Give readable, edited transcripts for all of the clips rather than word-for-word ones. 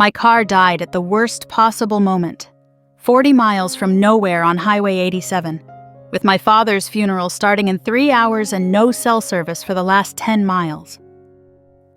My car died at the worst possible moment, 40 miles from nowhere on Highway 87, with my father's funeral starting in 3 hours and no cell service for the last 10 miles.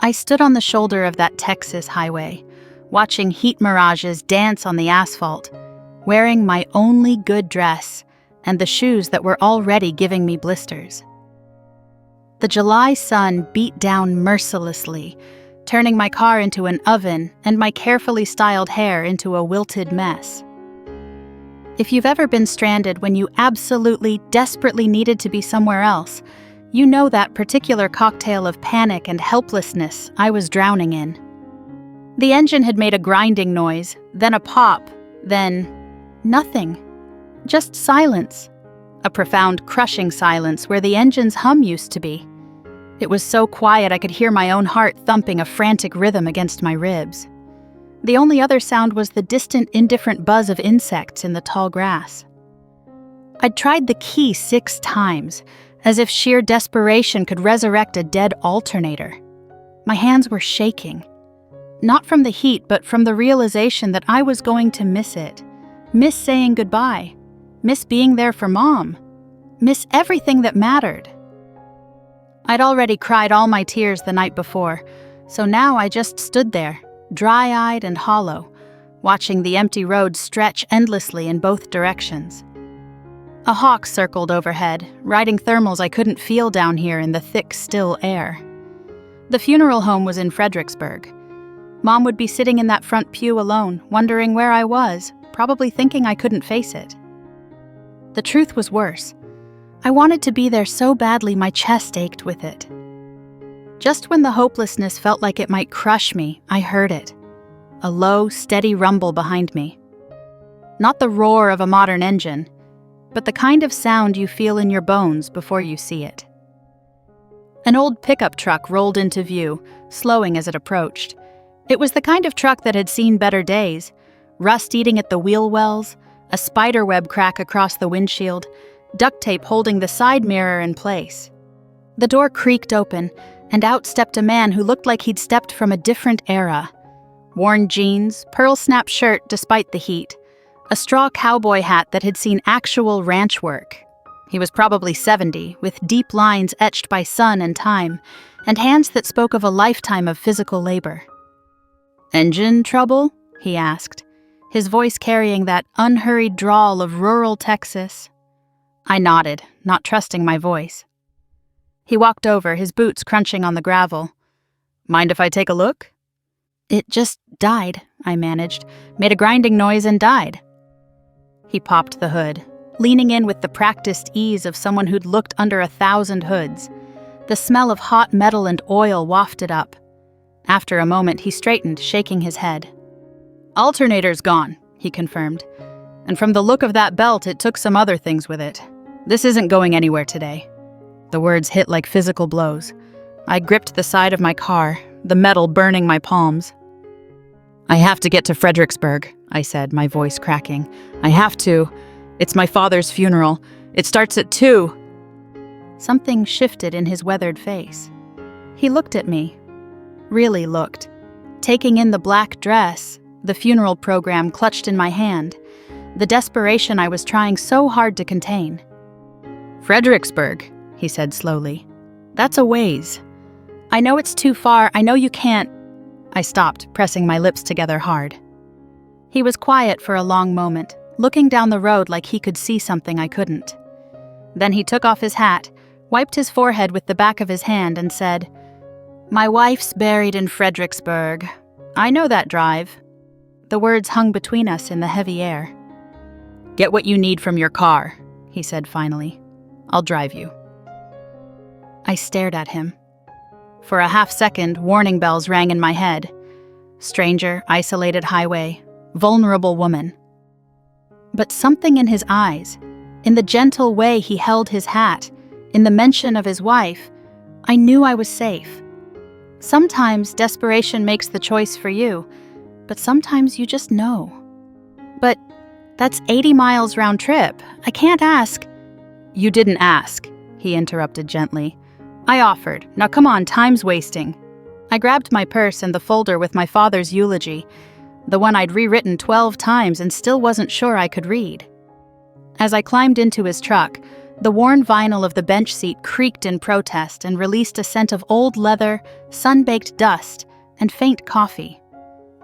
I stood on the shoulder of that Texas highway, watching heat mirages dance on the asphalt, wearing my only good dress and the shoes that were already giving me blisters. The July sun beat down mercilessly, turning my car into an oven and my carefully styled hair into a wilted mess. If you've ever been stranded when you absolutely, desperately needed to be somewhere else, you know that particular cocktail of panic and helplessness I was drowning in. The engine had made a grinding noise, then a pop, then nothing. Just silence. A profound, crushing silence where the engine's hum used to be. It was so quiet I could hear my own heart thumping a frantic rhythm against my ribs. The only other sound was the distant, indifferent buzz of insects in the tall grass. I'd tried the key 6 times, as if sheer desperation could resurrect a dead alternator. My hands were shaking. Not from the heat, but from the realization that I was going to miss it. Miss saying goodbye. Miss being there for Mom. Miss everything that mattered. I'd already cried all my tears the night before, so now I just stood there, dry-eyed and hollow, watching the empty road stretch endlessly in both directions. A hawk circled overhead, riding thermals I couldn't feel down here in the thick, still air. The funeral home was in Fredericksburg. Mom would be sitting in that front pew alone, wondering where I was, probably thinking I couldn't face it. The truth was worse. I wanted to be there so badly my chest ached with it. Just when the hopelessness felt like it might crush me, I heard it. A low, steady rumble behind me. Not the roar of a modern engine, but the kind of sound you feel in your bones before you see it. An old pickup truck rolled into view, slowing as it approached. It was the kind of truck that had seen better days, rust eating at the wheel wells, a spiderweb crack across the windshield, duct tape holding the side mirror in place. The door creaked open, and out stepped a man who looked like he'd stepped from a different era. Worn jeans, pearl snap shirt despite the heat, a straw cowboy hat that had seen actual ranch work. He was probably 70, with deep lines etched by sun and time, and hands that spoke of a lifetime of physical labor. "Engine trouble?" he asked, his voice carrying that unhurried drawl of rural Texas. I nodded, not trusting my voice. He walked over, his boots crunching on the gravel. "Mind if I take a look?" "It just died," I managed, made a grinding noise and died. He popped the hood, leaning in with the practiced ease of someone who'd looked under 1,000 hoods. The smell of hot metal and oil wafted up. After a moment, he straightened, shaking his head. "Alternator's gone," he confirmed. "And from the look of that belt, it took some other things with it. This isn't going anywhere today." The words hit like physical blows. I gripped the side of my car, the metal burning my palms. "I have to get to Fredericksburg," I said, my voice cracking. "I have to. It's my father's funeral. It starts at 2. Something shifted in his weathered face. He looked at me. Really looked. Taking in the black dress, the funeral program clutched in my hand, the desperation I was trying so hard to contain. "Fredericksburg," he said slowly. "That's a ways. I know it's too far, I know you can't—" I stopped, pressing my lips together hard. He was quiet for a long moment, looking down the road like he could see something I couldn't. Then he took off his hat, wiped his forehead with the back of his hand, and said, "My wife's buried in Fredericksburg. I know that drive." The words hung between us in the heavy air. "Get what you need from your car," he said finally. "I'll drive you." I stared at him. For a half-second, warning bells rang in my head. Stranger, isolated highway, vulnerable woman. But something in his eyes, in the gentle way he held his hat, in the mention of his wife, I knew I was safe. Sometimes desperation makes the choice for you, but sometimes you just know. "But that's 80 miles round trip. I can't ask—" "You didn't ask," he interrupted gently. "I offered. Now come on, time's wasting." I grabbed my purse and the folder with my father's eulogy. the one I'd rewritten 12 times and still wasn't sure I could read. As I climbed into his truck, the worn vinyl of the bench seat creaked in protest and released a scent of old leather, sun-baked dust, and faint coffee.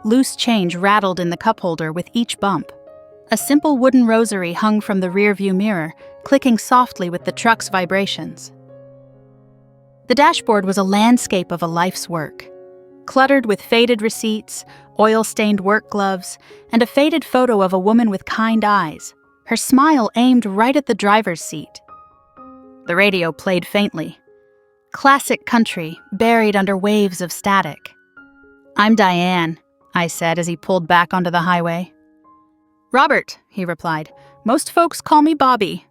Loose change rattled in the cup holder with each bump. A simple wooden rosary hung from the rearview mirror, clicking softly with the truck's vibrations. The dashboard was a landscape of a life's work, cluttered with faded receipts, oil-stained work gloves, and a faded photo of a woman with kind eyes, her smile aimed right at the driver's seat. The radio played faintly. Classic country, buried under waves of static. "I'm Diane," I said as he pulled back onto the highway. "Robert," he replied. "Most folks call me Bobby."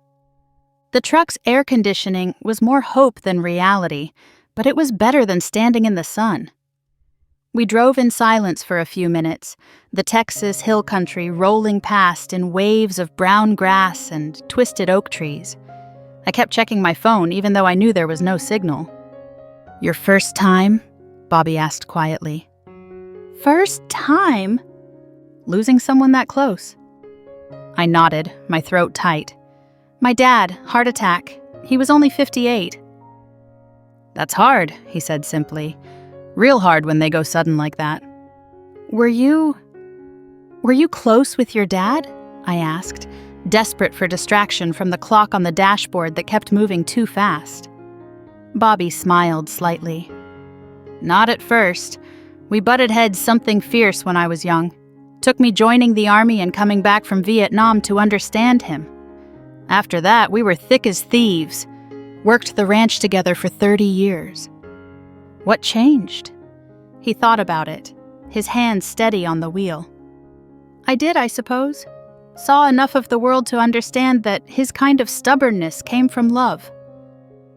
The truck's air conditioning was more hope than reality, but it was better than standing in the sun. We drove in silence for a few minutes, the Texas hill country rolling past in waves of brown grass and twisted oak trees. I kept checking my phone even though I knew there was no signal. "Your first time?" Bobby asked quietly. "First time? Losing someone that close?" I nodded, my throat tight. "My dad, heart attack. He was only 58. "That's hard," he said simply. "Real hard when they go sudden like that." Were you close with your dad?" I asked, desperate for distraction from the clock on the dashboard that kept moving too fast. Bobby smiled slightly. "Not at first. We butted heads something fierce when I was young. Took me joining the army and coming back from Vietnam to understand him. After that, we were thick as thieves. Worked the ranch together for 30 years. What changed?" He thought about it, his hand steady on the wheel. "I did, I suppose. Saw enough of the world to understand that his kind of stubbornness came from love.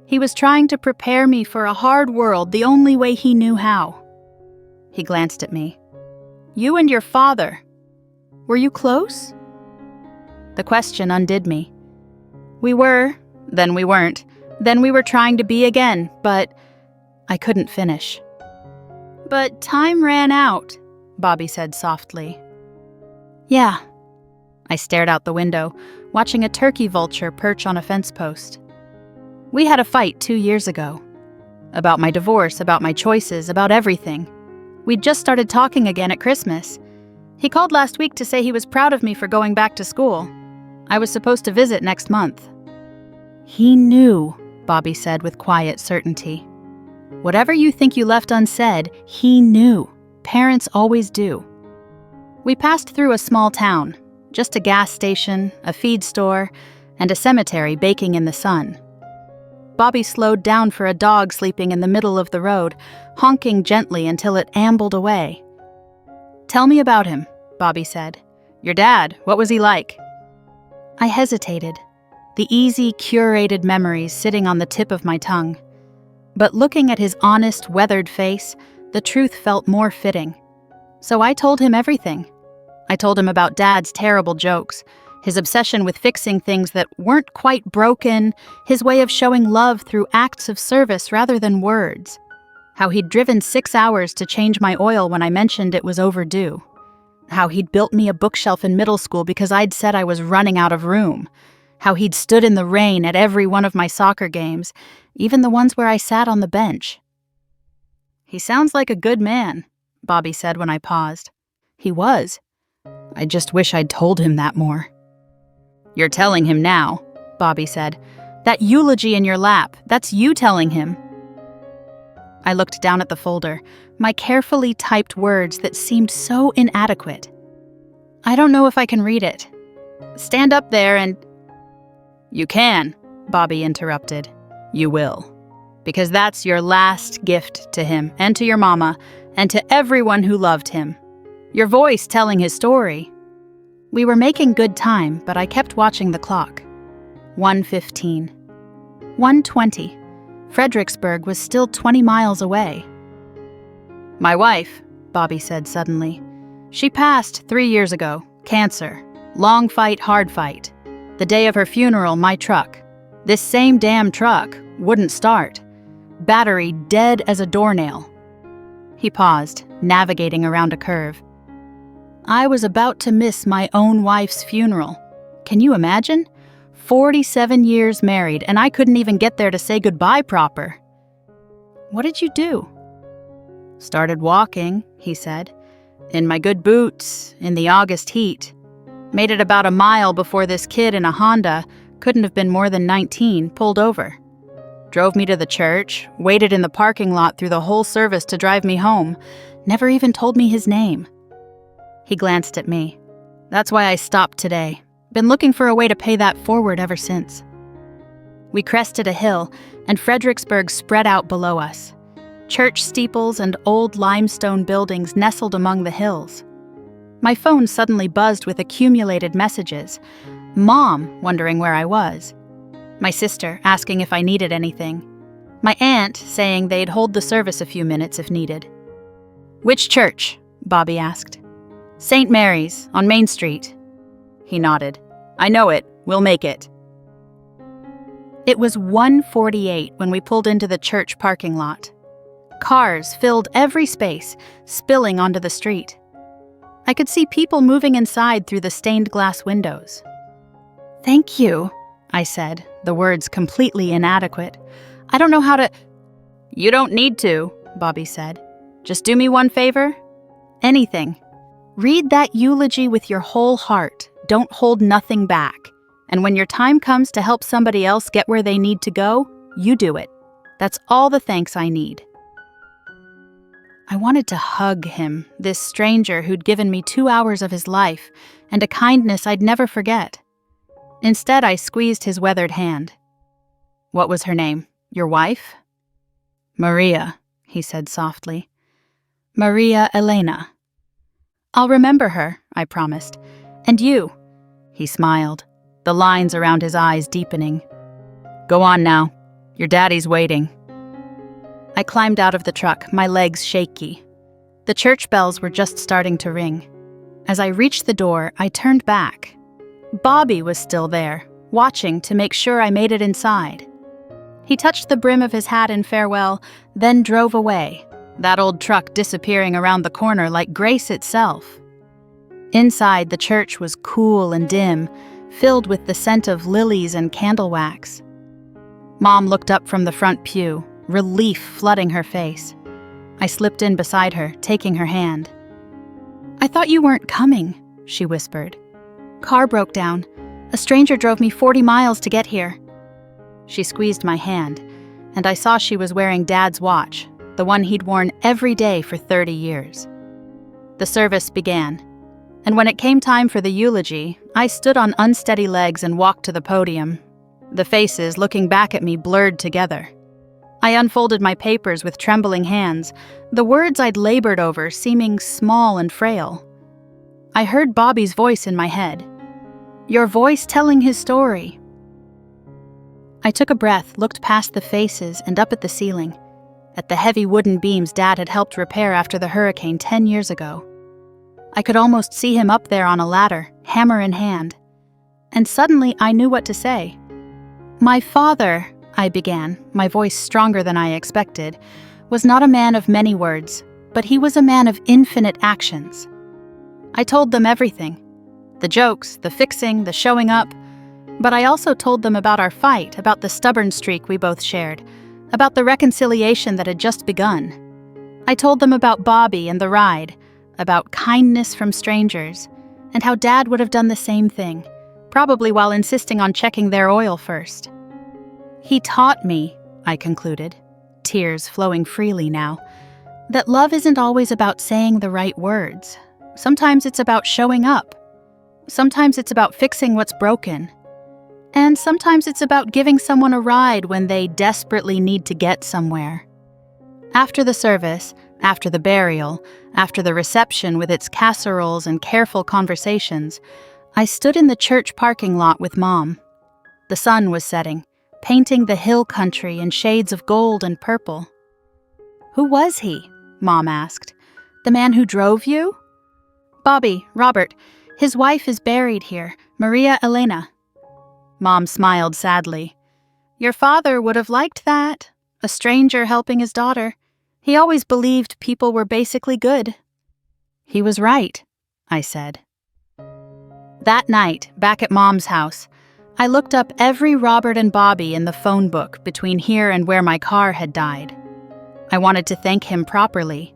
He was trying to prepare me for a hard world the only way he knew how." He glanced at me. "You and your father, were you close?" The question undid me. We were, then we weren't, then we were trying to be again, but I couldn't finish. "But time ran out," Bobby said softly. "Yeah." I stared out the window, watching a turkey vulture perch on a fence post. "We had a fight 2 years ago. About my divorce, about my choices, about everything. We'd just started talking again at Christmas. He called last week to say he was proud of me for going back to school. I was supposed to visit next month." "He knew," Bobby said with quiet certainty. "Whatever you think you left unsaid, he knew. Parents always do." We passed through a small town, just a gas station, a feed store, and a cemetery baking in the sun. Bobby slowed down for a dog sleeping in the middle of the road, honking gently until it ambled away. "Tell me about him," Bobby said. "Your dad, what was he like?" I hesitated, the easy, curated memories sitting on the tip of my tongue. But looking at his honest, weathered face, the truth felt more fitting. So I told him everything. I told him about Dad's terrible jokes, his obsession with fixing things that weren't quite broken, his way of showing love through acts of service rather than words, how he'd driven 6 hours to change my oil when I mentioned it was overdue, how he'd built me a bookshelf in middle school because I'd said I was running out of room, how he'd stood in the rain at every one of my soccer games, even the ones where I sat on the bench. "He sounds like a good man," Bobby said when I paused. He was. I just wish I'd told him that more. "You're telling him now," Bobby said. "That eulogy in your lap, that's you telling him." I looked down at the folder, my carefully typed words that seemed so inadequate. "I don't know if I can read it. Stand up there and—" "You can," Bobby interrupted. "You will. Because that's your last gift to him and to your mama and to everyone who loved him. Your voice telling his story." We were making good time, but I kept watching the clock. 1:15. 1:20. Fredericksburg was still 20 miles away. "My wife," Bobby said suddenly. "She passed 3 years ago. Cancer. Long fight, hard fight. The day of her funeral, my truck. This same damn truck wouldn't start. Battery dead as a doornail." He paused, navigating around a curve. I was about to miss my own wife's funeral. Can you imagine? 47 years married, and I couldn't even get there to say goodbye proper. What did you do? Started walking, he said. In my good boots, in the August heat. Made it about a mile before this kid in a Honda, couldn't have been more than 19, pulled over. Drove me to the church, waited in the parking lot through the whole service to drive me home, never even told me his name. He glanced at me. That's why I stopped today. Been looking for a way to pay that forward ever since. We crested a hill, and Fredericksburg spread out below us. Church steeples and old limestone buildings nestled among the hills. My phone suddenly buzzed with accumulated messages. Mom wondering where I was. My sister asking if I needed anything. My aunt saying they'd hold the service a few minutes if needed. Which church? Bobby asked. St. Mary's, on Main Street. He nodded. I know it. We'll make it. It was 1:48 when we pulled into the church parking lot. Cars filled every space, spilling onto the street. I could see people moving inside through the stained glass windows. Thank you, I said, the words completely inadequate. I don't know how to... You don't need to, Bobby said. Just do me one favor. Anything. Read that eulogy with your whole heart. Don't hold nothing back. And when your time comes to help somebody else get where they need to go, you do it. That's all the thanks I need. I wanted to hug him, this stranger who'd given me 2 hours of his life and a kindness I'd never forget. Instead, I squeezed his weathered hand. What was her name? Your wife? Maria, he said softly. Maria Elena. I'll remember her, I promised. And you? He smiled, the lines around his eyes deepening. Go on now. Your daddy's waiting. I climbed out of the truck, my legs shaky. The church bells were just starting to ring. As I reached the door, I turned back. Bobby was still there, watching to make sure I made it inside. He touched the brim of his hat in farewell, then drove away, that old truck disappearing around the corner like grace itself. Inside, the church was cool and dim, filled with the scent of lilies and candle wax. Mom looked up from the front pew, relief flooding her face. I slipped in beside her, taking her hand. I thought you weren't coming, she whispered. Car broke down. A stranger drove me 40 miles to get here. She squeezed my hand, and I saw she was wearing Dad's watch, the one he'd worn every day for 30 years. The service began, and when it came time for the eulogy, I stood on unsteady legs and walked to the podium. The faces looking back at me blurred together. I unfolded my papers with trembling hands, the words I'd labored over seeming small and frail. I heard Bobby's voice in my head. Your voice telling his story. I took a breath, looked past the faces and up at the ceiling, at the heavy wooden beams Dad had helped repair after the hurricane 10 years ago. I could almost see him up there on a ladder, hammer in hand. And suddenly I knew what to say. My father, I began, my voice stronger than I expected, was not a man of many words, but he was a man of infinite actions. I told them everything. The jokes, the fixing, the showing up. But I also told them about our fight, about the stubborn streak we both shared, about the reconciliation that had just begun. I told them about Bobby and the ride, about kindness from strangers, and how Dad would have done the same thing, probably while insisting on checking their oil first. He taught me, I concluded, tears flowing freely now, that love isn't always about saying the right words. Sometimes it's about showing up. Sometimes it's about fixing what's broken. And sometimes it's about giving someone a ride when they desperately need to get somewhere. After the service, after the burial, after the reception with its casseroles and careful conversations, I stood in the church parking lot with Mom. The sun was setting, painting the hill country in shades of gold and purple. Who was he? Mom asked. The man who drove you? Bobby, Robert. His wife is buried here, Maria Elena. Mom smiled sadly. Your father would have liked that. A stranger helping his daughter. He always believed people were basically good. He was right, I said. That night, back at Mom's house, I looked up every Robert and Bobby in the phone book between here and where my car had died. I wanted to thank him properly,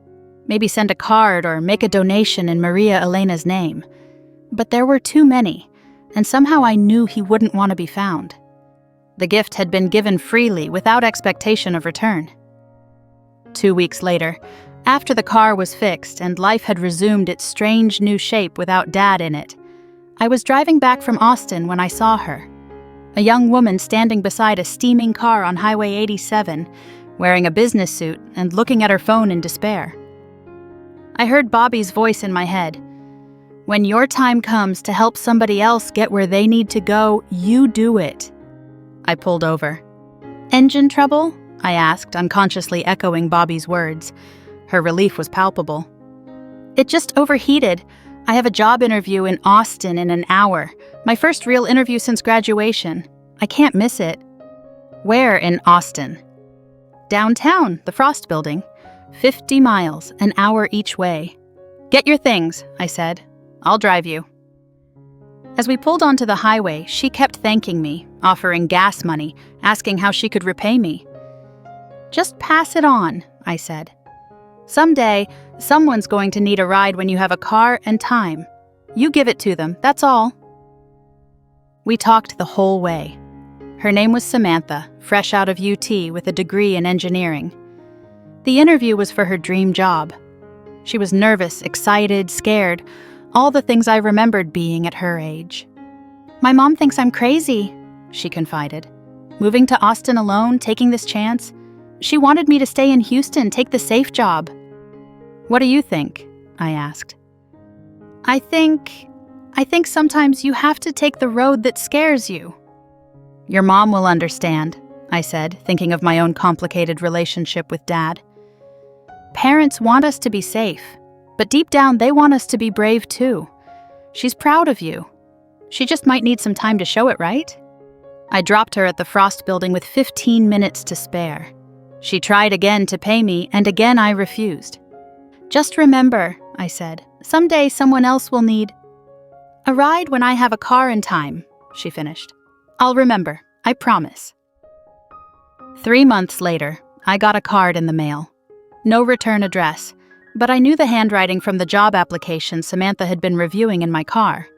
maybe send a card or make a donation in Maria Elena's name. But there were too many, and somehow I knew he wouldn't want to be found. The gift had been given freely without expectation of return. 2 weeks later, after the car was fixed and life had resumed its strange new shape without Dad in it, I was driving back from Austin when I saw her. A young woman standing beside a steaming car on Highway 87, wearing a business suit and looking at her phone in despair. I heard Bobby's voice in my head. When your time comes to help somebody else get where they need to go, you do it. I pulled over. Engine trouble? I asked, unconsciously echoing Bobby's words. Her relief was palpable. It just overheated. I have a job interview in Austin in an hour. My first real interview since graduation. I can't miss it. Where in Austin? Downtown, the Frost Building. 50 miles, an hour each way. Get your things, I said. I'll drive you. As we pulled onto the highway, she kept thanking me, offering gas money, asking how she could repay me. Just pass it on, I said. Someday, someone's going to need a ride when you have a car and time. You give it to them, that's all. We talked the whole way. Her name was Samantha, fresh out of UT with a degree in engineering. The interview was for her dream job. She was nervous, excited, scared, all the things I remembered being at her age. My mom thinks I'm crazy, she confided. Moving to Austin alone, taking this chance. She wanted me to stay in Houston, take the safe job. What do you think? I asked. I think sometimes you have to take the road that scares you. Your mom will understand, I said, thinking of my own complicated relationship with Dad. Parents want us to be safe, but deep down they want us to be brave too. She's proud of you. She just might need some time to show it, right? I dropped her at the Frost Building with 15 minutes to spare. She tried again to pay me, and again I refused. Just remember, I said, someday someone else will need a ride when I have a car and time, she finished. I'll remember, I promise. 3 months later, I got a card in the mail. No return address, but I knew the handwriting from the job application Samantha had been reviewing in my car.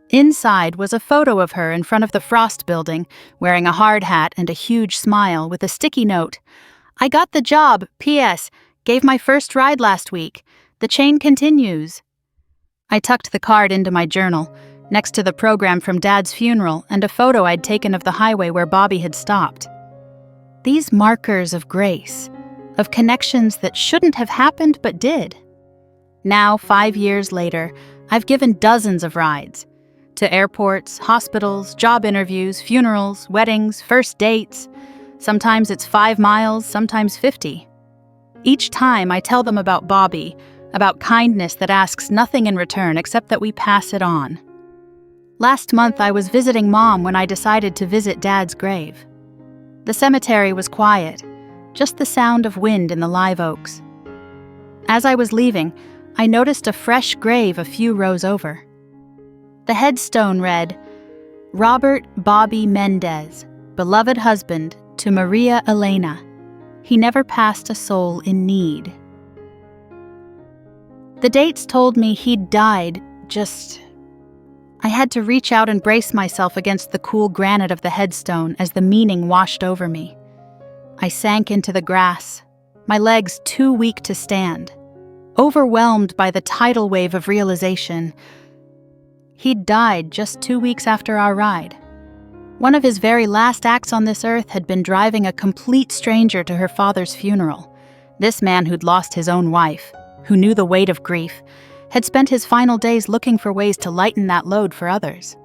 Inside was a photo of her in front of the Frost Building, wearing a hard hat and a huge smile with a sticky note. I got the job, P.S. Gave my first ride last week. The chain continues. I tucked the card into my journal, next to the program from Dad's funeral and a photo I'd taken of the highway where Bobby had stopped. These markers of grace, of connections that shouldn't have happened but did. Now, 5 years later, I've given dozens of rides. To airports, hospitals, job interviews, funerals, weddings, first dates. Sometimes it's 5 miles, sometimes 50. Each time I tell them about Bobby, about kindness that asks nothing in return except that we pass it on. Last month I was visiting Mom when I decided to visit Dad's grave. The cemetery was quiet, just the sound of wind in the live oaks. As I was leaving, I noticed a fresh grave a few rows over. The headstone read, Robert Bobby Mendez, beloved husband to Maria Elena. He never passed a soul in need. The dates told me he'd died, I had to reach out and brace myself against the cool granite of the headstone as the meaning washed over me. I sank into the grass, my legs too weak to stand, overwhelmed by the tidal wave of realization. He'd died just 2 weeks after our ride. One of his very last acts on this earth had been driving a complete stranger to her father's funeral. This man who'd lost his own wife, who knew the weight of grief, had spent his final days looking for ways to lighten that load for others.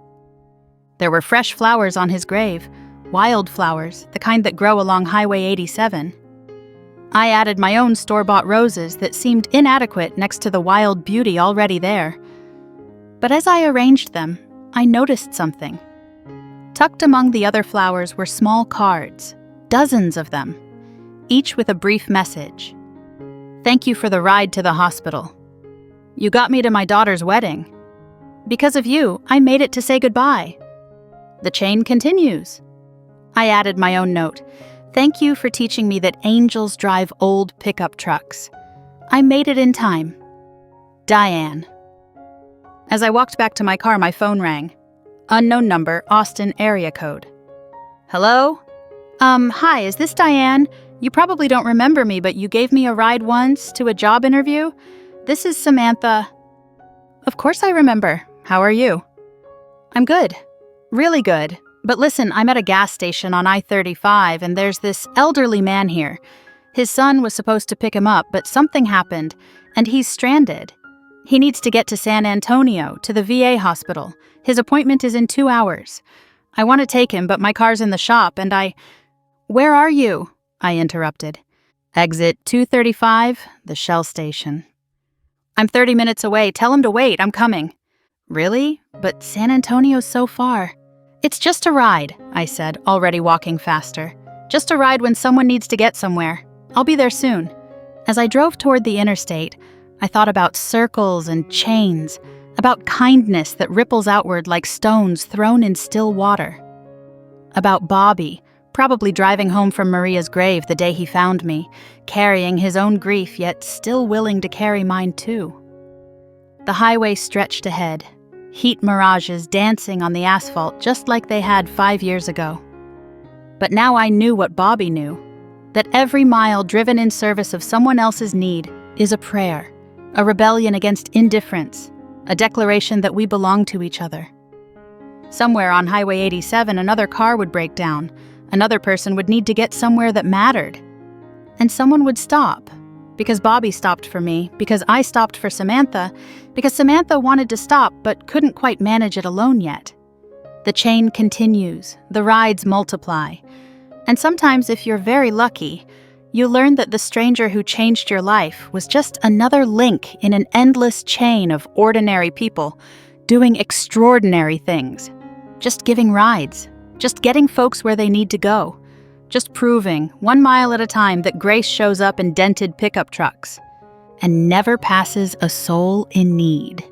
There were fresh flowers on his grave, wildflowers, the kind that grow along Highway 87. I added my own store-bought roses that seemed inadequate next to the wild beauty already there. But as I arranged them, I noticed something. Tucked among the other flowers were small cards, dozens of them, each with a brief message. Thank you for the ride to the hospital. You got me to my daughter's wedding. Because of you, I made it to say goodbye. The chain continues. I added my own note. Thank you for teaching me that angels drive old pickup trucks. I made it in time. Diane. As I walked back to my car, my phone rang. Unknown number, Austin area code. Hello? Hi, is this Diane? You probably don't remember me, but you gave me a ride once to a job interview. This is Samantha. Of course I remember. How are you? I'm good. Really good. But listen, I'm at a gas station on I-35 and there's this elderly man here. His son was supposed to pick him up, but something happened, and he's stranded. He needs to get to San Antonio, to the VA hospital. His appointment is in 2 hours. I want to take him, but my car's in the shop, and Where are you? I interrupted. Exit 235, the Shell station. I'm 30 minutes away. Tell him to wait. I'm coming. Really? But San Antonio's so far. It's just a ride, I said, already walking faster. Just a ride when someone needs to get somewhere. I'll be there soon. As I drove toward the interstate, I thought about circles and chains, about kindness that ripples outward like stones thrown in still water. About Bobby, probably driving home from Maria's grave the day he found me, carrying his own grief yet still willing to carry mine too. The highway stretched ahead, heat mirages dancing on the asphalt just like they had 5 years ago. But now I knew what Bobby knew, that every mile driven in service of someone else's need is a prayer, a rebellion against indifference, a declaration that we belong to each other. Somewhere on Highway 87, another car would break down. Another person would need to get somewhere that mattered. And someone would stop. Because Bobby stopped for me, because I stopped for Samantha, because Samantha wanted to stop but couldn't quite manage it alone yet. The chain continues, the rides multiply. And sometimes, if you're very lucky, you learn that the stranger who changed your life was just another link in an endless chain of ordinary people doing extraordinary things. Just giving rides, just getting folks where they need to go, just proving, 1 mile at a time, that grace shows up in dented pickup trucks and never passes a soul in need.